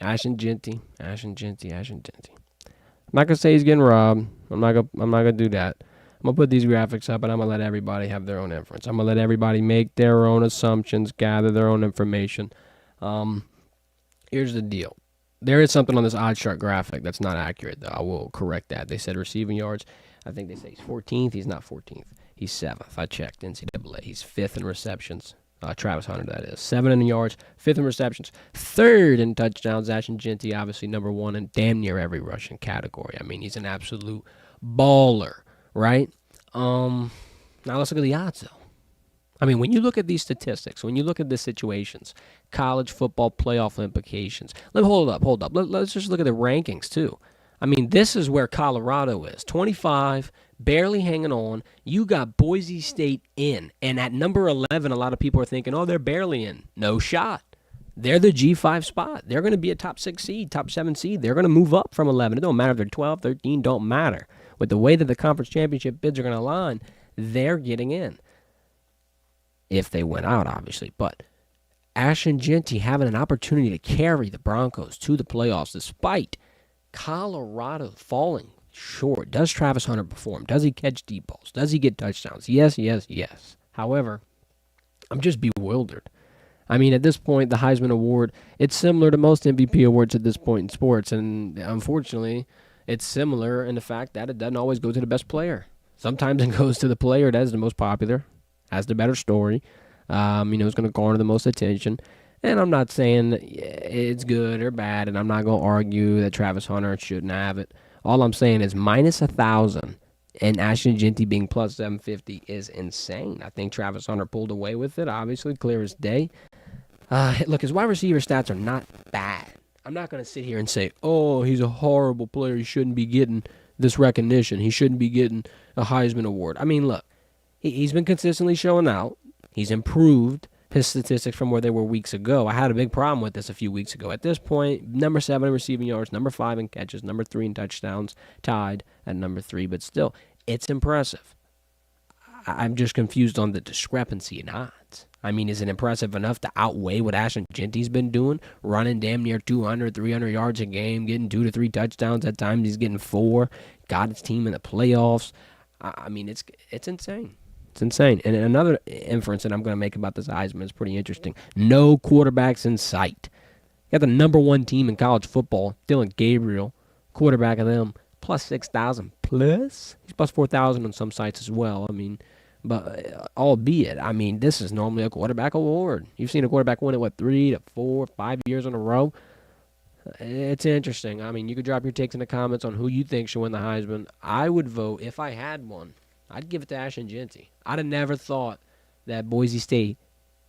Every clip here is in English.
Ashton Jeanty. I'm not gonna say he's getting robbed. I'm not gonna do that. I'm gonna put these graphics up, and I'm gonna let everybody have their own inference. I'm gonna let everybody make their own assumptions, gather their own information. Here's the deal. There is something on this odd chart graphic that's not accurate, though. I will correct that. They said receiving yards. I think they say he's 14th. He's not 14th. He's 7th. I checked NCAA. He's 5th in receptions. Travis Hunter, that is. 7 in yards, 5th in receptions, 3rd in touchdowns. Ashton Jeanty, obviously number 1 in damn near every rushing category. I mean, he's an absolute baller, right? Now let's look at the odds, though. I mean, when you look at these statistics, when you look at the situations, college football playoff implications. Hold up. Let's just look at the rankings, too. I mean, this is where Colorado is. 25, barely hanging on. You got Boise State in. And at number 11, a lot of people are thinking, oh, they're barely in. No shot. They're the G5 spot. They're going to be a top 6 seed, top 7 seed. They're going to move up from 11. It don't matter if they're 12, 13, don't matter. With the way that the conference championship bids are going to align, they're getting in. If they win out, obviously. But Ashton Jeanty having an opportunity to carry the Broncos to the playoffs despite Colorado falling short. Does Travis Hunter perform? Does he catch deep balls? Does he get touchdowns? Yes. However, I'm just bewildered. I mean, at this point, the Heisman Award, it's similar to most MVP awards at this point in sports, and unfortunately, it's similar in the fact that it doesn't always go to the best player. Sometimes it goes to the player that is the most popular, has the better story, is going to garner the most attention. And I'm not saying it's good or bad, and I'm not going to argue that Travis Hunter shouldn't have it. All I'm saying is minus 1,000 and Ashton Jeanty being plus 750 is insane. I think Travis Hunter pulled away with it, obviously, clear as day. Look, his wide receiver stats are not bad. I'm not going to sit here and say, oh, he's a horrible player. He shouldn't be getting this recognition. He shouldn't be getting a Heisman Award. I mean, look, he's been consistently showing out. He's improved his statistics from where they were weeks ago. I had a big problem with this a few weeks ago. At this point, number 7 in receiving yards, number 5 in catches, number 3 in touchdowns, tied at number 3. But still, it's impressive. I'm just confused on the discrepancy in odds. I mean, is it impressive enough to outweigh what Ashton Jeanty's been doing? Running damn near 200, 300 yards a game, getting 2 to 3 touchdowns. At times he's getting 4. Got his team in the playoffs. I mean, it's insane. It's insane. And another inference that I'm going to make about this Heisman is pretty interesting. No quarterbacks in sight. You got the number 1 team in college football, Dylan Gabriel, quarterback of them, plus 6,000 plus. He's plus 4,000 on some sites as well. I mean, but albeit, I mean, this is normally a quarterback award. You've seen a quarterback win it, 3 to 4, 5 years in a row? It's interesting. I mean, you could drop your takes in the comments on who you think should win the Heisman. I would vote, if I had one, I'd give it to Ashton Jeanty. I'd have never thought that Boise State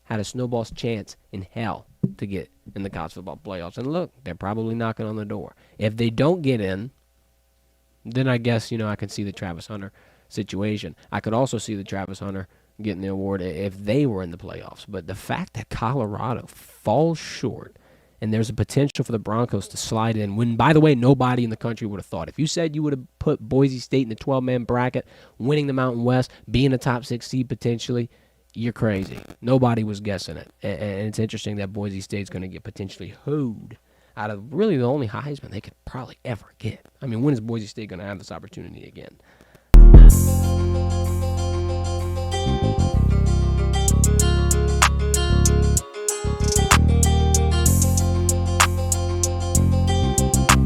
had a snowball's chance in hell to get in the college football playoffs. And look, they're probably knocking on the door. If they don't get in, then I guess, I can see the Travis Hunter situation. I could also see the Travis Hunter getting the award if they were in the playoffs. But the fact that Colorado falls short and there's a potential for the Broncos to slide in when, by the way, nobody in the country would have thought. If you said you would have put Boise State in the 12-man bracket, winning the Mountain West, being a top 6 seed potentially, you're crazy. Nobody was guessing it. And it's interesting that Boise State's going to get potentially hoed out of really the only Heisman they could probably ever get. I mean, when is Boise State going to have this opportunity again?